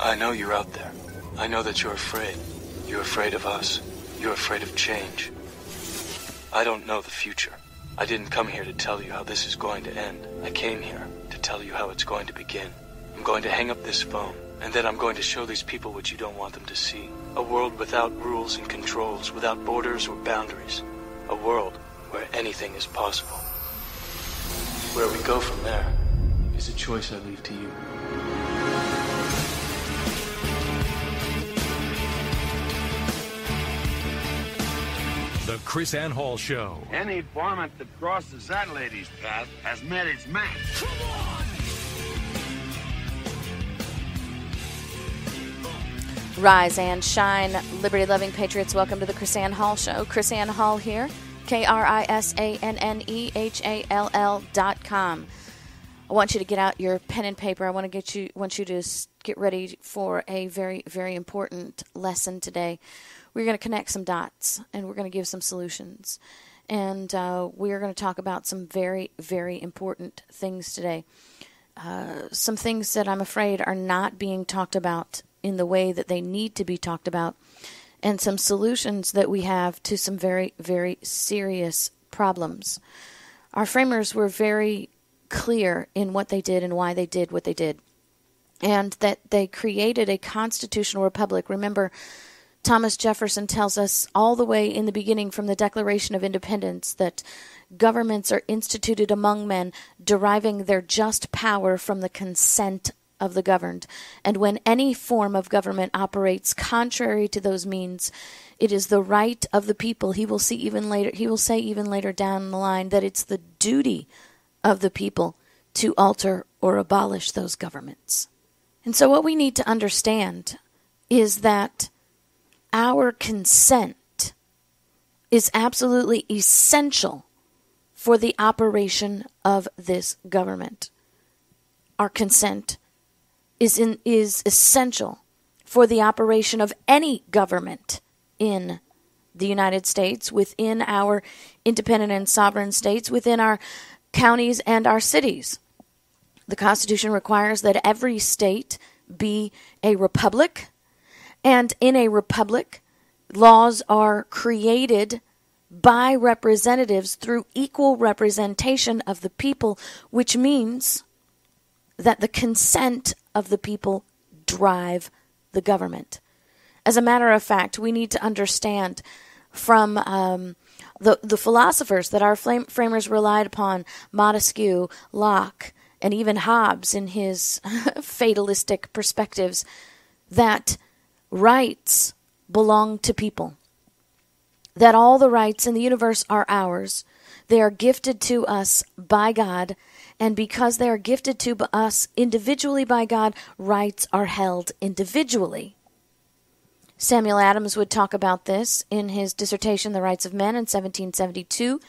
I know you're out there. I know that you're afraid. You're afraid of us. You're afraid of change. I don't know the future. I didn't come here to tell you how this is going to end. I came here to tell you how it's going to begin. I'm going to hang up this phone, and then I'm going to show these people what you don't want them to see. A world without rules and controls, without borders or boundaries. A world where anything is possible. Where we go from there is a choice I leave to you. The KrisAnne Hall Show. Any varmint that crosses that lady's path has met its match. Come on! Rise and shine, liberty-loving patriots. Welcome to the KrisAnne Hall Show. KrisAnne Hall here, KrisAnnehall.com. I want you to get out your pen and paper. I want you to get ready for a very, very important lesson today. We're going to connect some dots, and we're going to give some solutions. And we are going to talk about some very, very important things today. Some things that I'm afraid are not being talked about in the way that they need to be talked about, and some solutions that we have to some very, very serious problems. Our framers were very clear in what they did and why they did what they did, and that they created a constitutional republic. Remember, Thomas Jefferson tells us all the way in the beginning from the Declaration of Independence that governments are instituted among men, deriving their just power from the consent of the governed. And when any form of government operates contrary to those means, it is the right of the people. He will say even later down the line that it's the duty of the people to alter or abolish those governments. And so what we need to understand is that our consent is absolutely essential for the operation of this government. Our consent is essential for the operation of any government in the United States, within our independent and sovereign states, within our counties and our cities. The Constitution requires that every state be a republic. And in a republic, laws are created by representatives through equal representation of the people, which means that the consent of the people drive the government. As a matter of fact, we need to understand from the philosophers that our framers relied upon, Montesquieu, Locke, and even Hobbes in his fatalistic perspectives, that rights belong to people, that all the rights in the universe are ours. They are gifted to us by God, and because they are gifted to us individually by God, rights are held individually. Samuel Adams would talk about this in his dissertation, The Rights of Men, in 1772,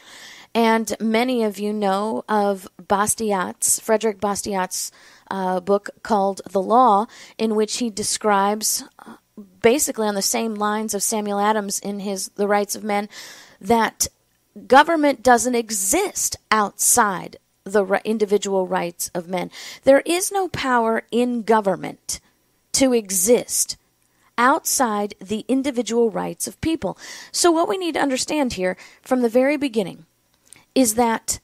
and many of you know of Frederick Bastiat's book called The Law, in which he describes basically on the same lines of Samuel Adams in his The Rights of Men, that government doesn't exist outside the individual rights of men. There is no power in government to exist outside the individual rights of people. So what we need to understand here from the very beginning is that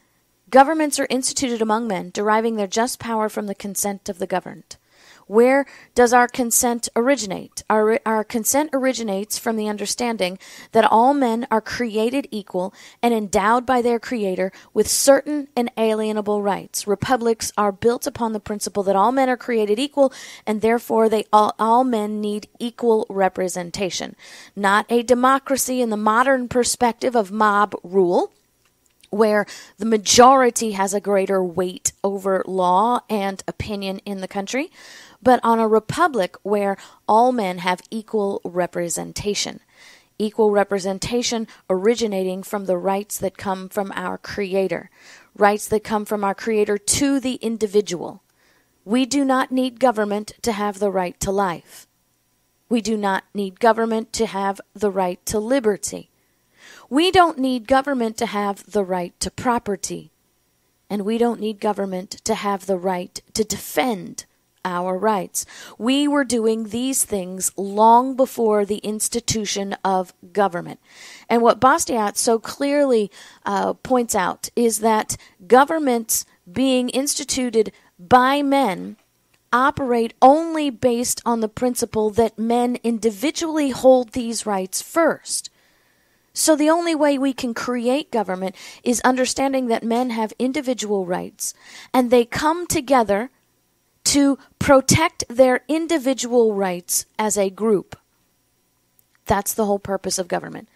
governments are instituted among men, deriving their just power from the consent of the governed. Where does our consent originate? Our consent originates from the understanding that all men are created equal and endowed by their Creator with certain inalienable rights. Republics are built upon the principle that all men are created equal, and therefore all men need equal representation. Not a democracy in the modern perspective of mob rule, where the majority has a greater weight over law and opinion in the country, but on a republic where all men have equal representation. Equal representation originating from the rights that come from our Creator. Rights that come from our Creator to the individual. We do not need government to have the right to life. We do not need government to have the right to liberty. We don't need government to have the right to property. And we don't need government to have the right to defend our rights. We were doing these things long before the institution of government. And what Bastiat so clearly points out is that governments being instituted by men operate only based on the principle that men individually hold these rights first. So the only way we can create government is understanding that men have individual rights, and they come together to protect their individual rights as a group. That's the whole purpose of government.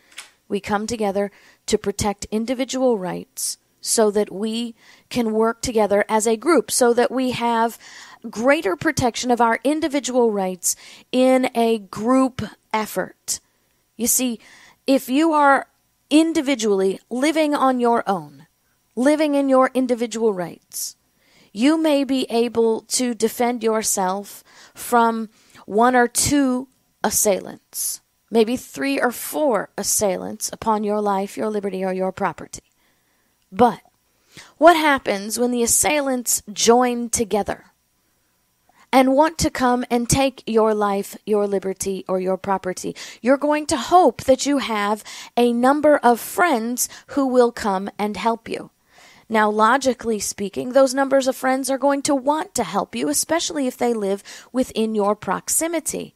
We come together to protect individual rights so that we can work together as a group, so that we have greater protection of our individual rights in a group effort. You see, if you are individually living on your own, living in your individual rights, you may be able to defend yourself from 1 or 2 assailants, maybe 3 or 4 assailants upon your life, your liberty, or your property. But what happens when the assailants join together and want to come and take your life, your liberty, or your property? You're going to hope that you have a number of friends who will come and help you. Now, logically speaking, those numbers of friends are going to want to help you, especially if they live within your proximity.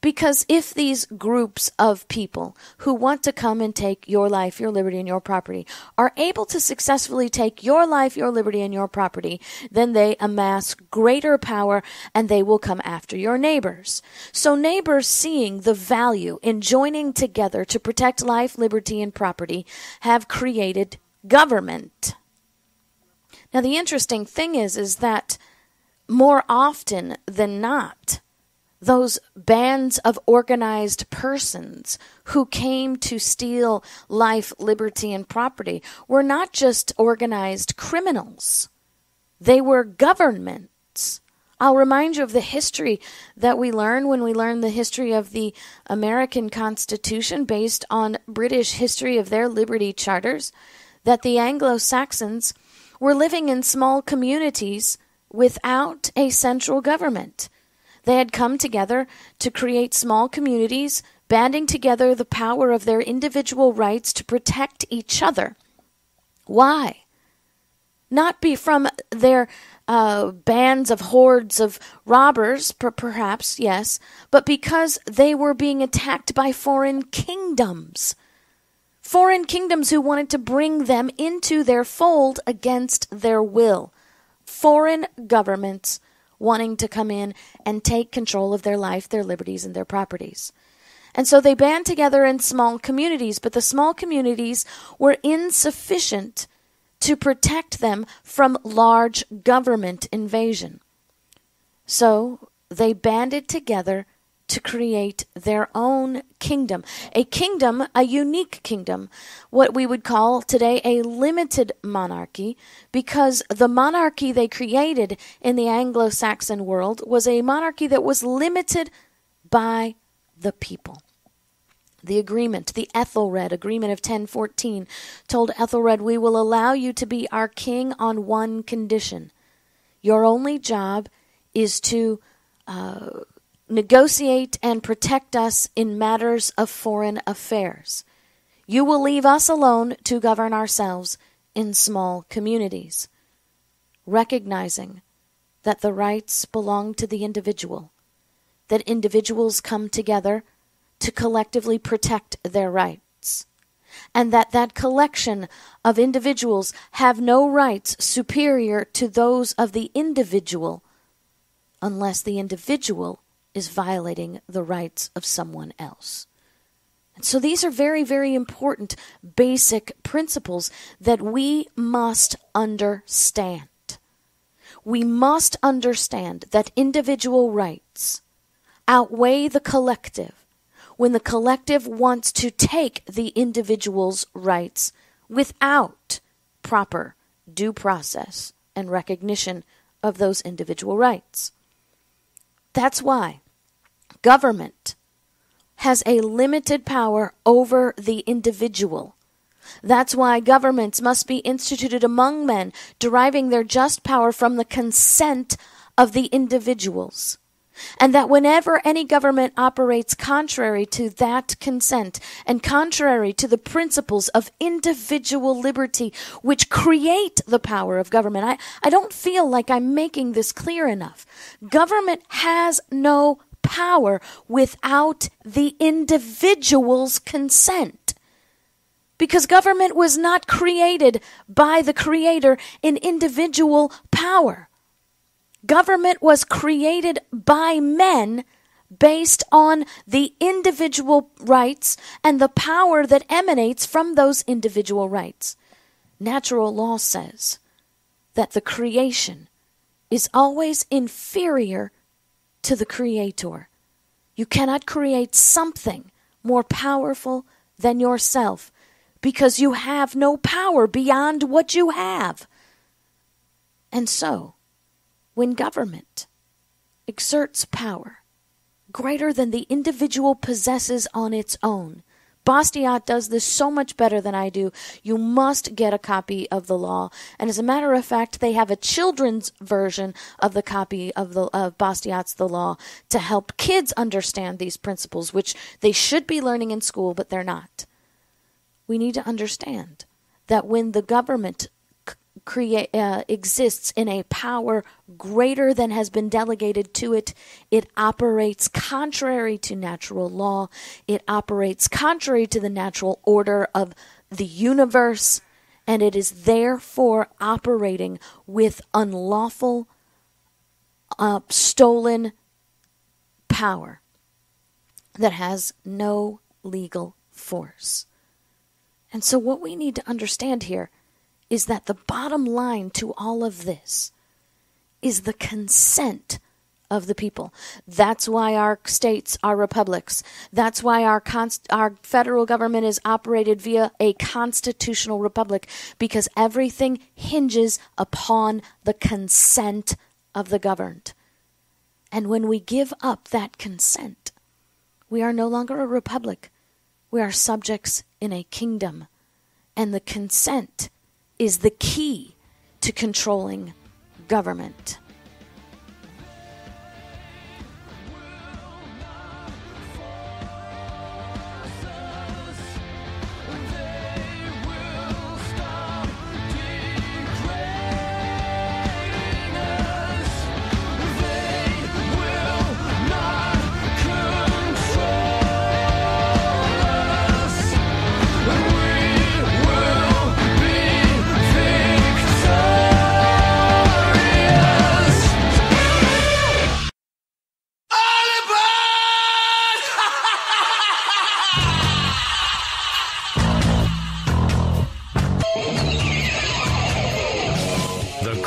Because if these groups of people who want to come and take your life, your liberty, and your property are able to successfully take your life, your liberty, and your property, then they amass greater power and they will come after your neighbors. So neighbors, seeing the value in joining together to protect life, liberty, and property, have created government. Now, the interesting thing is that more often than not, those bands of organized persons who came to steal life, liberty, and property were not just organized criminals. They were governments. I'll remind you of the history that we learn when we learn the history of the American Constitution based on British history of their liberty charters, that the Anglo-Saxons were living in small communities without a central government. They had come together to create small communities, banding together the power of their individual rights to protect each other. Why? Not be from their bands of hordes of robbers, perhaps, yes, but because they were being attacked by foreign kingdoms. Foreign kingdoms who wanted to bring them into their fold against their will. Foreign governments wanting to come in and take control of their life, their liberties, and their properties. And so they band together in small communities, but the small communities were insufficient to protect them from large government invasion. So they banded together to create their own kingdom. A kingdom, a unique kingdom, what we would call today a limited monarchy, because the monarchy they created in the Anglo-Saxon world was a monarchy that was limited by the people. The agreement, the Ethelred Agreement of 1014, told Ethelred, "We will allow you to be our king on one condition. Your only job is to negotiate and protect us in matters of foreign affairs. You will leave us alone to govern ourselves in small communities," recognizing that the rights belong to the individual, that individuals come together to collectively protect their rights, and that collection of individuals have no rights superior to those of the individual unless the individual is violating the rights of someone else. And so these are very, very important basic principles that we must understand. We must understand that individual rights outweigh the collective when the collective wants to take the individual's rights without proper due process and recognition of those individual rights. That's why government has a limited power over the individual. That's why governments must be instituted among men, deriving their just power from the consent of the individuals. And that whenever any government operates contrary to that consent and contrary to the principles of individual liberty, which create the power of government, I don't feel like I'm making this clear enough. Government has no power without the individual's consent. Because government was not created by the Creator in individual power. Government was created by men based on the individual rights and the power that emanates from those individual rights. Natural law says that the creation is always inferior to the Creator. You cannot create something more powerful than yourself because you have no power beyond what you have. And so, when government exerts power greater than the individual possesses on its own, Bastiat does this so much better than I do. You must get a copy of the law. And as a matter of fact, they have a children's version of the copy of Bastiat's The Law to help kids understand these principles, which they should be learning in school, but they're not. We need to understand that when the government exists in a power greater than has been delegated to it, it operates contrary to natural law. It operates contrary to the natural order of the universe, and it is therefore operating with unlawful, stolen power that has no legal force. And so what we need to understand here is that the bottom line to all of this is the consent of the people. That's why our states are republics. That's why our federal government is operated via a constitutional republic, because everything hinges upon the consent of the governed. And when we give up that consent, we are no longer a republic. We are subjects in a kingdom. And the consent is the key to controlling government.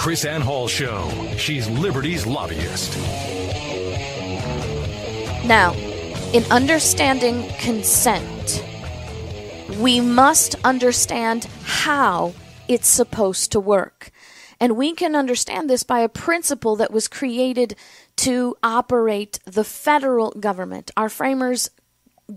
KrisAnne Hall Show. She's Liberty's lobbyist. Now, in understanding consent, we must understand how it's supposed to work. And we can understand this by a principle that was created to operate the federal government. Our framers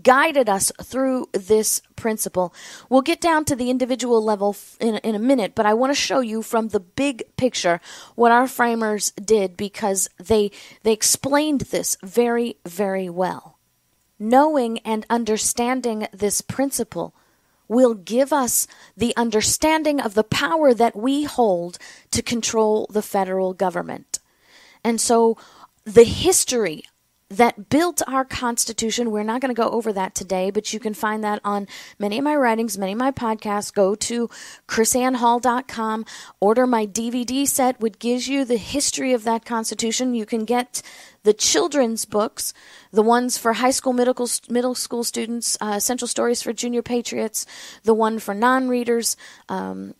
guided us through this principle. We'll get down to the individual level in a minute, but I want to show you from the big picture what our framers did, because they explained this very, very well. Knowing and understanding this principle will give us the understanding of the power that we hold to control the federal government. And so the history that built our Constitution, we're not going to go over that today, but you can find that on many of my writings, many of my podcasts. Go to KrisAnneHall.com, order my DVD set, which gives you the history of that Constitution. You can get the children's books, the ones for high school, middle school students, Essential Stories for Junior Patriots, the one for non-readers,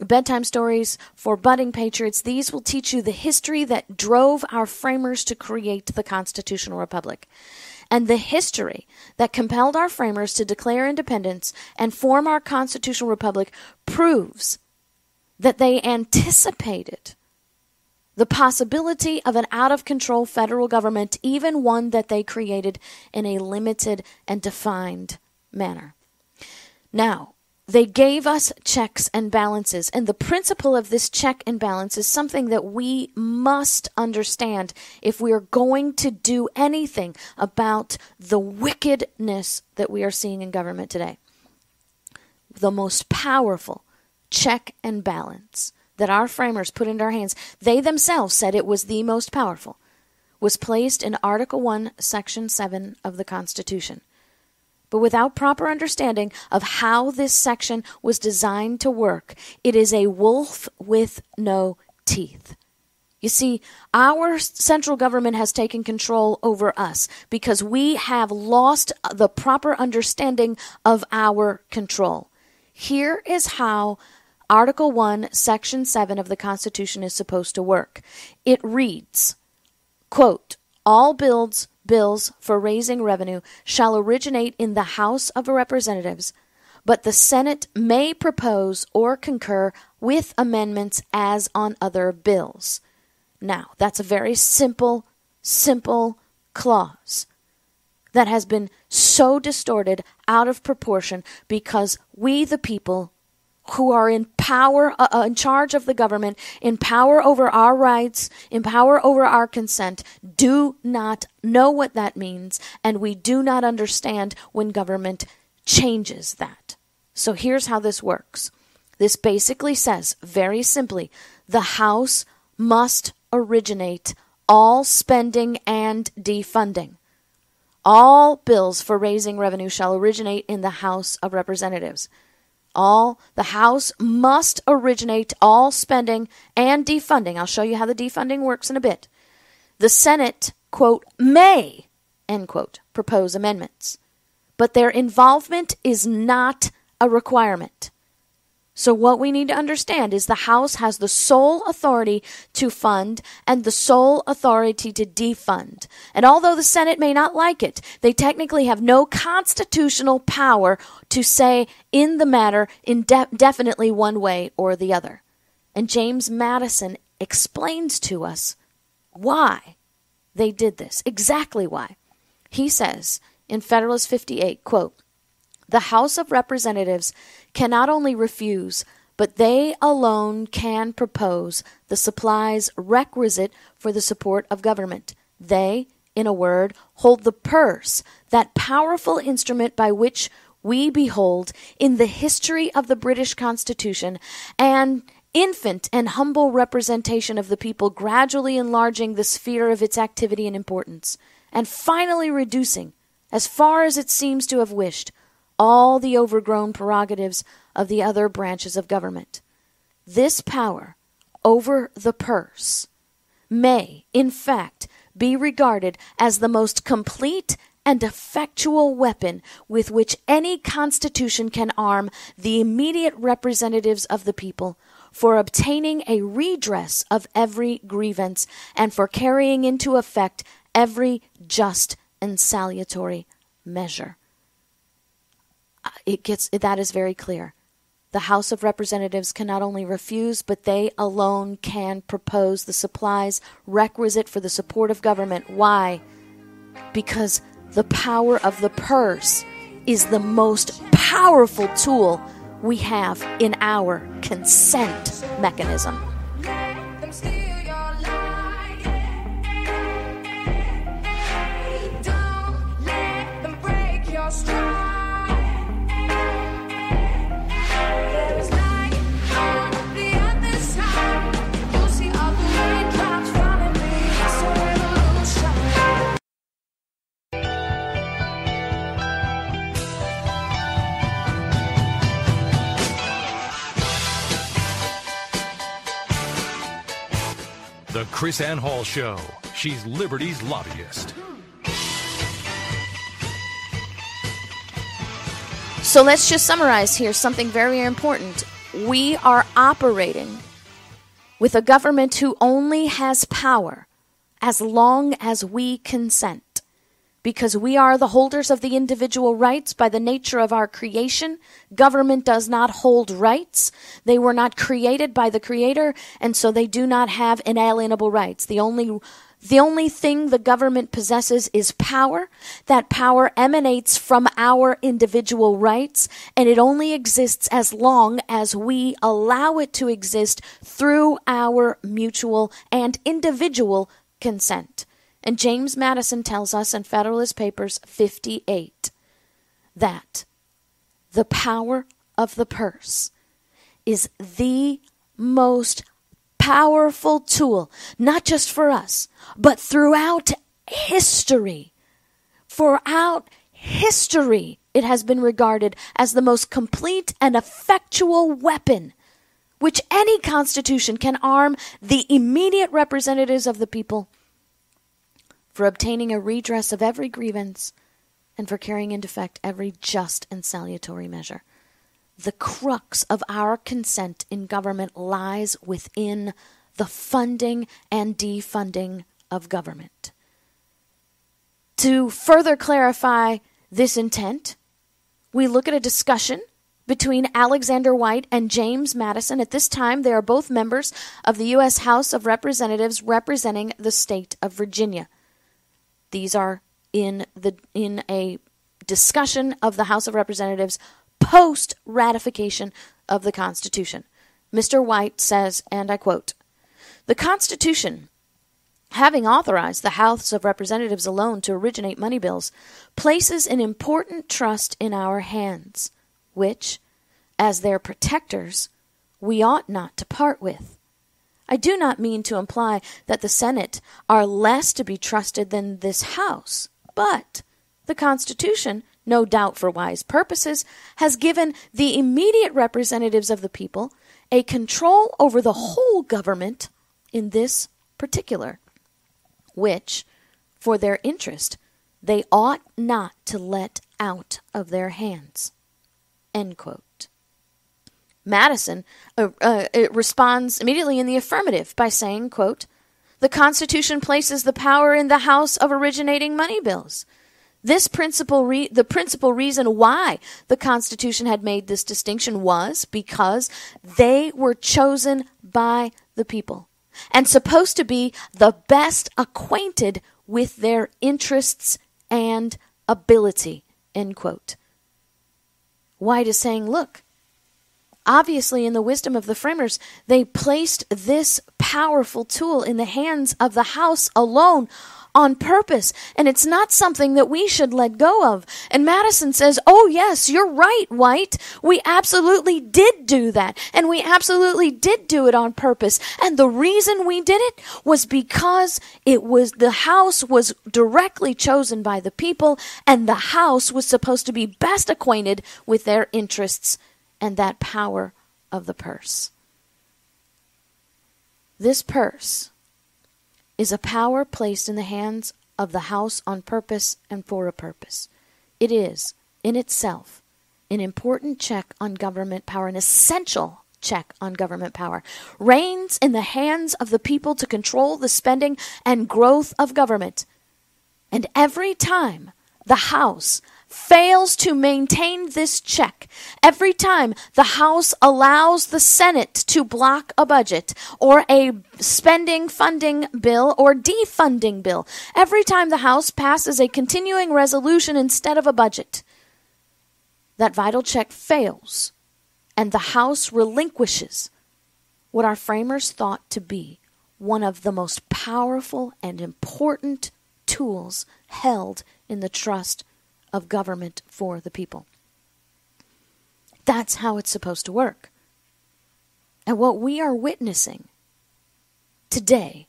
bedtime stories for budding patriots. These will teach you the history that drove our framers to create the constitutional republic, and the history that compelled our framers to declare independence and form our constitutional republic proves that they anticipated the possibility of an out-of-control federal government, even one that they created in a limited and defined manner. Now, They gave us checks and balances, and the principle of this check and balance is something that we must understand if we are going to do anything about the wickedness that we are seeing in government today. The most powerful check and balance that our framers put into our hands, they themselves said it was the most powerful, was placed in Article 1, Section 7 of the Constitution. But without proper understanding of how this section was designed to work, it is a wolf with no teeth. You see, our central government has taken control over us because we have lost the proper understanding of our control. Here is how Article 1, Section 7 of the Constitution is supposed to work. It reads, quote, all bills for raising revenue shall originate in the House of Representatives, but the Senate may propose or concur with amendments as on other bills. Now, that's a very simple clause that has been so distorted out of proportion because we, the people, who are in power, in charge of the government, in power over our rights, in power over our consent, do not know what that means, and we do not understand when government changes that. So here's how this works. This basically says, very simply, the House must originate all spending and defunding. All bills for raising revenue shall originate in the House of Representatives. The House must originate all spending and defunding. I'll show you how the defunding works in a bit. The Senate, quote, may, end quote, propose amendments. But their involvement is not a requirement. So what we need to understand is the House has the sole authority to fund and the sole authority to defund. And although the Senate may not like it, they technically have no constitutional power to say in the matter definitely one way or the other. And James Madison explains to us why they did this, exactly why. He says in Federalist 58, quote, the House of Representatives cannot only refuse, but they alone can propose the supplies requisite for the support of government. They, in a word, hold the purse, that powerful instrument by which we behold in the history of the British Constitution an infant and humble representation of the people gradually enlarging the sphere of its activity and importance, and finally reducing, as far as it seems to have wished, all the overgrown prerogatives of the other branches of government. This power over the purse may, in fact, be regarded as the most complete and effectual weapon with which any constitution can arm the immediate representatives of the people for obtaining a redress of every grievance and for carrying into effect every just and salutary measure. That is very clear. The House of Representatives can not only refuse, but they alone can propose the supplies requisite for the support of government. Why? Because the power of the purse is the most powerful tool we have in our consent mechanism. The KrisAnne Hall Show. She's Liberty's lobbyist. So let's just summarize here something very important. We are operating with a government who only has power as long as we consent. Because we are the holders of the individual rights by the nature of our creation. Government does not hold rights. They were not created by the Creator, and so they do not have inalienable rights. The The only thing the government possesses is power. That power emanates from our individual rights, and it only exists as long as we allow it to exist through our mutual and individual consent. And James Madison tells us in Federalist Papers 58 that the power of the purse is the most powerful tool, not just for us, but throughout history. Throughout history, it has been regarded as the most complete and effectual weapon which any constitution can arm the immediate representatives of the people for obtaining a redress of every grievance and for carrying into effect every just and salutary measure. The crux of our consent in government lies within the funding and defunding of government. To further clarify this intent, we look at a discussion between Alexander White and James Madison. At this time, they are both members of the U.S. House of Representatives representing the state of Virginia. These are in a discussion of the House of Representatives post-ratification of the Constitution. Mr. White says, and I quote, "The Constitution, having authorized the House of Representatives alone to originate money bills, places an important trust in our hands, which, as their protectors, we ought not to part with. I do not mean to imply that the Senate are less to be trusted than this House, but the Constitution, no doubt for wise purposes, has given the immediate representatives of the people a control over the whole government in this particular, which, for their interest, they ought not to let out of their hands." End quote. Madison responds immediately in the affirmative by saying, quote, "The Constitution places the power in the House of originating money bills. The principal reason why the Constitution had made this distinction was because they were chosen by the people and supposed to be the best acquainted with their interests and ability." End quote. White is saying, look, obviously in the wisdom of the framers, they placed this powerful tool in the hands of the House alone on purpose, and it's not something that we should let go of. And Madison says, oh yes, you're right, White. We absolutely did do that, and we absolutely did do it on purpose. And the reason we did it was because the House was directly chosen by the people, and the House was supposed to be best acquainted with their interests and that power of the purse. This purse is a power placed in the hands of the House on purpose and for a purpose. It is, in itself, an important check on government power, an essential check on government power. Reigns in the hands of the people to control the spending and growth of government. And every time the House fails to maintain this check, every time the House allows the Senate to block a budget or a spending funding bill or defunding bill, every time the House passes a continuing resolution instead of a budget, that vital check fails and the House relinquishes what our framers thought to be one of the most powerful and important tools held in the trust of government for the people. That's how it's supposed to work. And what we are witnessing today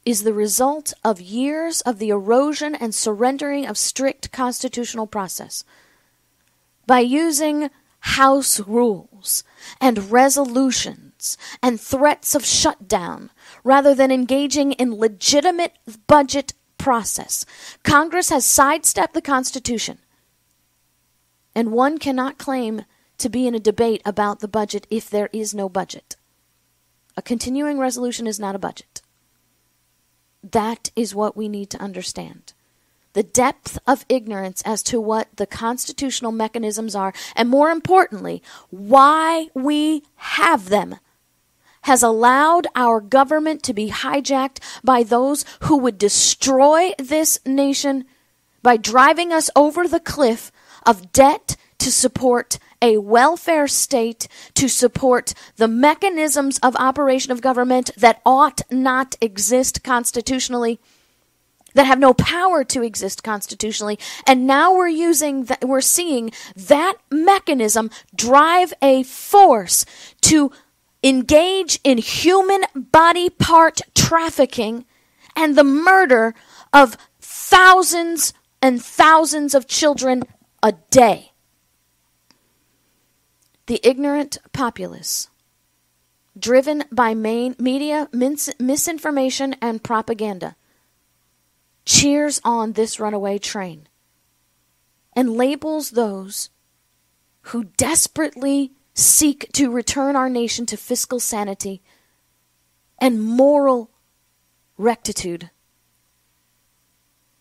is the result of years of the erosion and surrendering of strict constitutional process. By using House rules and resolutions and threats of shutdown rather than engaging in legitimate budget process, Congress has sidestepped the Constitution, and one cannot claim to be in a debate about the budget if there is no budget. A continuing resolution is not a budget. That is what we need to understand. The depth of ignorance as to what the constitutional mechanisms are, and more importantly, why we have them, has allowed our government to be hijacked by those who would destroy this nation by driving us over the cliff of debt to support a welfare state, to support the mechanisms of operation of government that ought not exist constitutionally, that have no power to exist constitutionally. And now we're seeing that mechanism drive a force to engage in human body part trafficking and the murder of thousands and thousands of children a day. The ignorant populace, driven by media misinformation and propaganda, cheers on this runaway train and labels those who desperately seek to return our nation to fiscal sanity and moral rectitude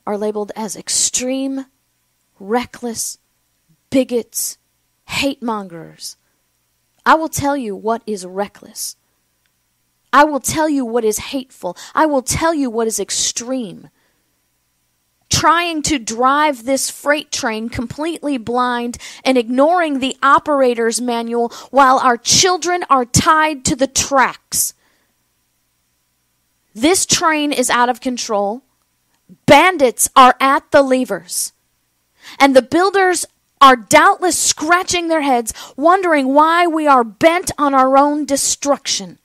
are labeled as extreme, reckless, bigots, hate mongers. I will tell you what is reckless. I will tell you what is hateful. I will tell you what is extreme. Trying to drive this freight train completely blind and ignoring the operator's manual while our children are tied to the tracks. This train is out of control. Bandits are at the levers. And the builders are doubtless scratching their heads, wondering why we are bent on our own destruction.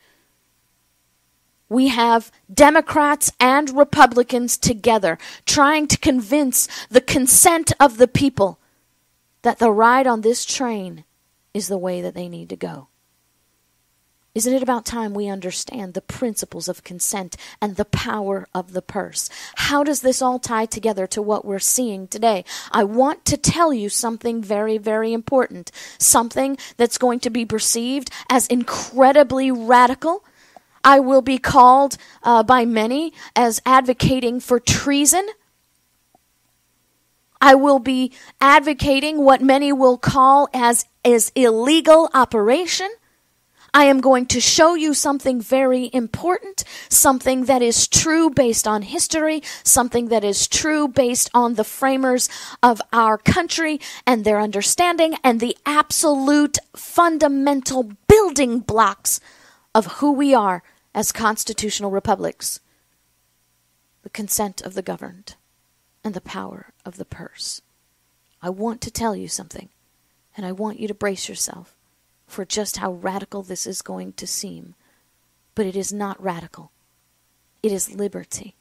We have Democrats and Republicans together trying to convince the consent of the people that the ride on this train is the way that they need to go. Isn't it about time we understand the principles of consent and the power of the purse? How does this all tie together to what we're seeing today? I want to tell you something very, very important. Something that's going to be perceived as incredibly radical. I will be called by many as advocating for treason. I will be advocating what many will call as illegal operation. I am going to show you something very important, something that is true based on history, something that is true based on the framers of our country and their understanding and the absolute fundamental building blocks of who we are as constitutional republics. The consent of the governed and the power of the purse. I want to tell you something, and I want you to brace yourself for just how radical this is going to seem. But it is not radical. It is liberty.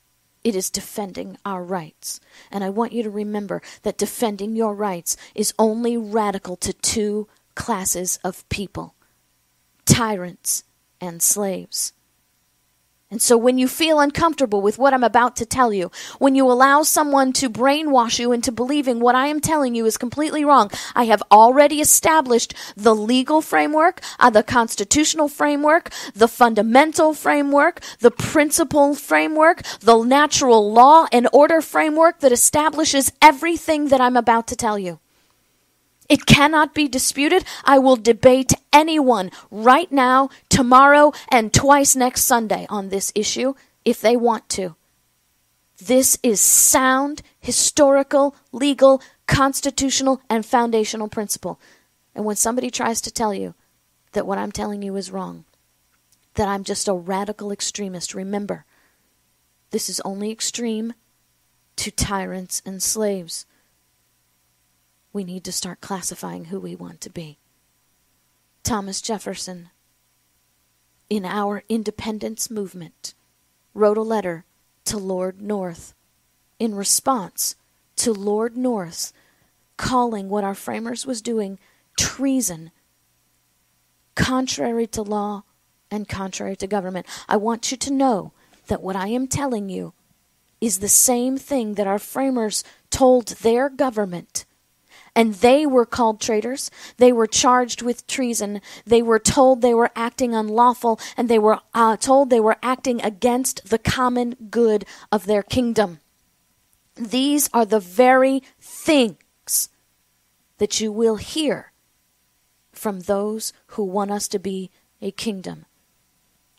It is defending our rights. And I want you to remember that defending your rights is only radical to two classes of people: tyrants and slaves. And so when you feel uncomfortable with what I'm about to tell you, when you allow someone to brainwash you into believing what I am telling you is completely wrong, I have already established the legal framework, the constitutional framework, the fundamental framework, the principle framework, the natural law and order framework that establishes everything that I'm about to tell you. It cannot be disputed. I will debate anyone right now, tomorrow, and twice next Sunday on this issue if they want to. This is sound, historical, legal, constitutional, and foundational principle. And when somebody tries to tell you that what I'm telling you is wrong, that I'm just a radical extremist, remember, this is only extreme to tyrants and slaves. We need to start classifying who we want to be. Thomas Jefferson, in our independence movement, wrote a letter to Lord North in response to Lord North's calling what our framers was doing treason, contrary to law and contrary to government. I want you to know that what I am telling you is the same thing that our framers told their government. And they were called traitors. They were charged with treason. They were told they were acting unlawful, and they were told they were acting against the common good of their kingdom. These are the very things that you will hear from those who want us to be a kingdom.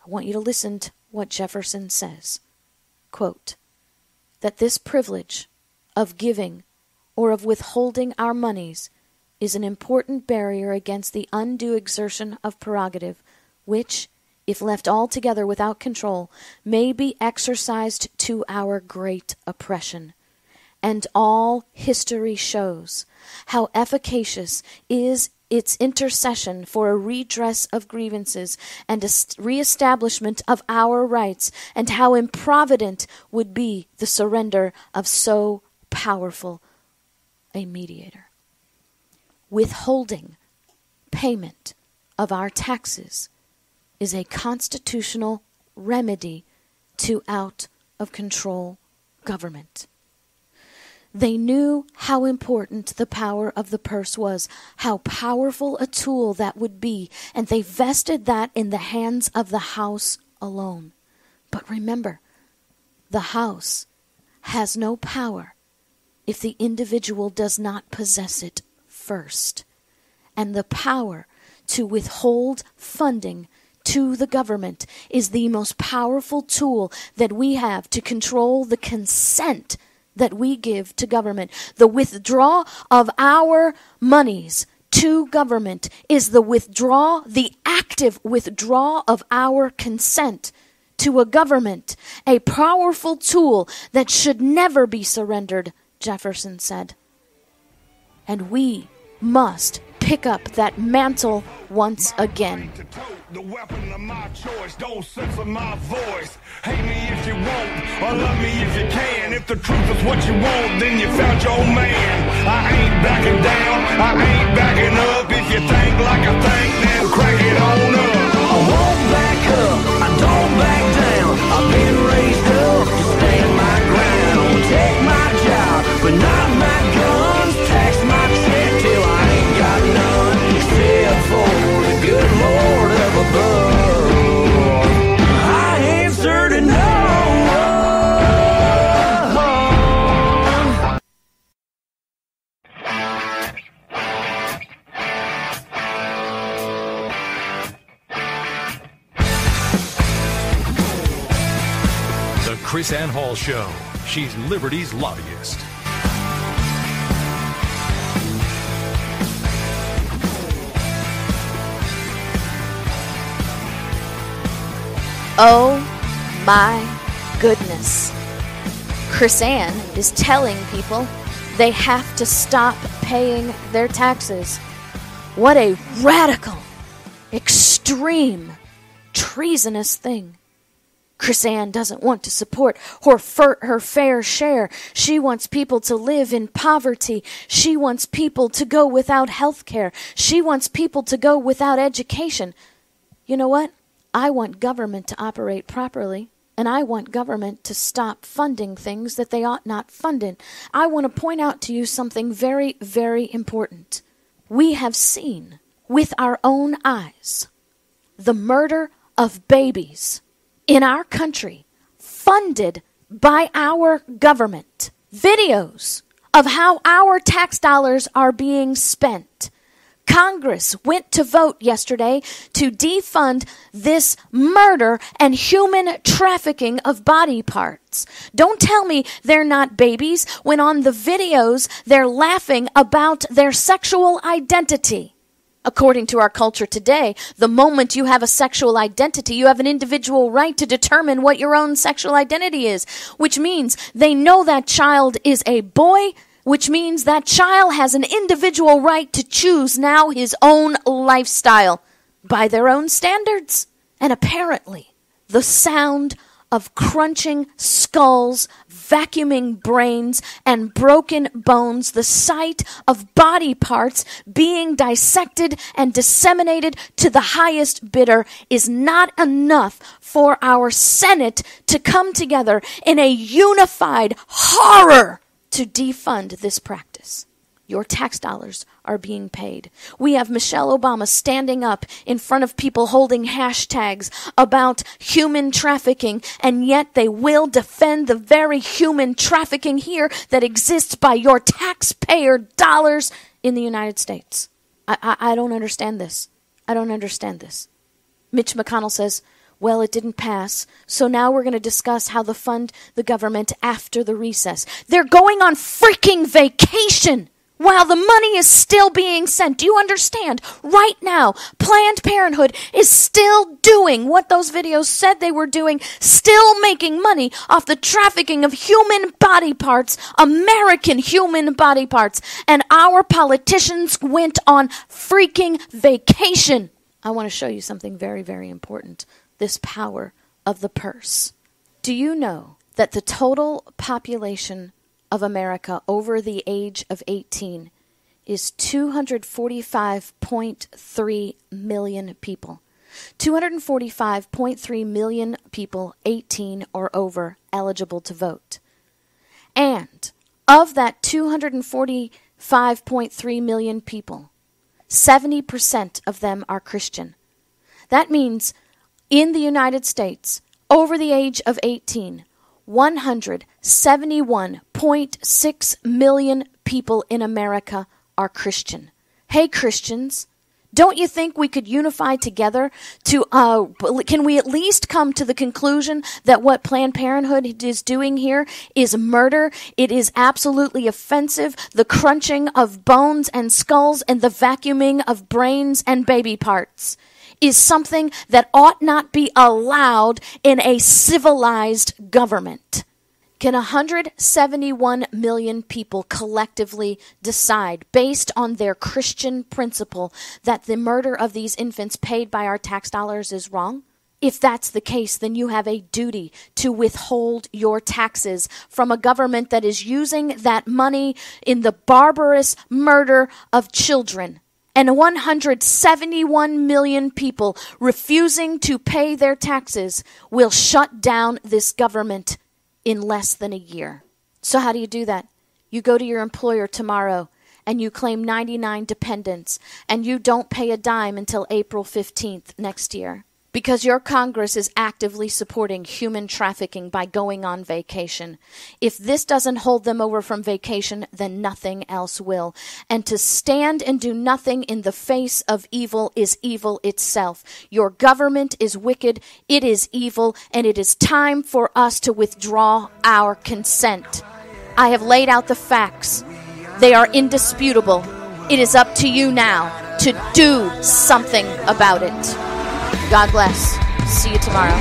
I want you to listen to what Jefferson says. Quote, that this privilege of giving or of withholding our monies is an important barrier against the undue exertion of prerogative, which, if left altogether without control, may be exercised to our great oppression. And all history shows how efficacious is its intercession for a redress of grievances and a reestablishment of our rights, and how improvident would be the surrender of so powerful a mediator. Withholding payment of our taxes is a constitutional remedy to out-of-control government. They knew how important the power of the purse was, how powerful a tool that would be, and they vested that in the hands of the House alone. But remember, the House has no power if the individual does not possess it first. And the power to withhold funding to the government is the most powerful tool that we have to control the consent that we give to government. The withdrawal of our monies to government is the active withdrawal of our consent to a government, a powerful tool that should never be surrendered, Jefferson said. And we must pick up that mantle once again. The weapon of my choice, don't censor my voice. Hate me if you won't, or love me if you can. If the truth is what you want, then you found your man. I ain't backing down, I ain't backing up. If you think like I think, then crack it on up. I won't back up, I don't back down. I've been raised up to stand my ground. Take my job, but not my guns. Tax my check till I ain't got none, except for the good Lord of above. I answer to no one. The KrisAnne Hall Show. She's Liberty's lobbyist. Oh my goodness. KrisAnne is telling people they have to stop paying their taxes. What a radical, extreme, treasonous thing. KrisAnne doesn't want to support her fair share. She wants people to live in poverty. She wants people to go without health care. She wants people to go without education. You know what? I want government to operate properly, and I want government to stop funding things that they ought not fund. I want to point out to you something very, very important. We have seen with our own eyes the murder of babies in our country funded by our government. Videos of how our tax dollars are being spent. Congress went to vote yesterday to defund this murder and human trafficking of body parts. Don't tell me they're not babies when on the videos they're laughing about their sexual identity. According to our culture today, the moment you have a sexual identity, you have an individual right to determine what your own sexual identity is, which means they know that child is a boy, which means that child has an individual right to choose now his own lifestyle by their own standards. And apparently, the sound of crunching skulls, vacuuming brains, and broken bones, the sight of body parts being dissected and disseminated to the highest bidder is not enough for our Senate to come together in a unified horror to defund this practice. Your tax dollars are being paid. We have Michelle Obama standing up in front of people holding hashtags about human trafficking, and yet they will defend the very human trafficking here that exists by your taxpayer dollars in the United States. I don't understand this. I don't understand this. Mitch McConnell says, Well, it didn't pass, so now we're going to discuss how to fund the government after the recess. They're going on freaking vacation while the money is still being sent. Do you understand? Right now, Planned Parenthood is still doing what those videos said they were doing, still making money off the trafficking of human body parts, American human body parts, and our politicians went on freaking vacation. I want to show you something very, very important. This power of the purse. Do you know that the total population of America over the age of 18 is 245.3 million people? 245.3 million people 18 or over eligible to vote. And of that 245.3 million people, 70% of them are Christian. That means in the United States, over the age of 18, 171.6 million people in America are Christian. Hey, Christians, don't you think we could unify together to, can we at least come to the conclusion that what Planned Parenthood is doing here is murder? It is absolutely offensive. The crunching of bones and skulls and the vacuuming of brains and baby parts is something that ought not be allowed in a civilized government. Can 171 million people collectively decide, based on their Christian principle, that the murder of these infants paid by our tax dollars is wrong? If that's the case, then you have a duty to withhold your taxes from a government that is using that money in the barbarous murder of children. And 171 million people refusing to pay their taxes will shut down this government in less than a year. So how do you do that? You go to your employer tomorrow and you claim 99 dependents and you don't pay a dime until April 15th next year. Because your Congress is actively supporting human trafficking by going on vacation. If this doesn't hold them over from vacation, then nothing else will. And to stand and do nothing in the face of evil is evil itself. Your government is wicked, it is evil, and it is time for us to withdraw our consent. I have laid out the facts. They are indisputable. It is up to you now to do something about it. God bless. See you tomorrow.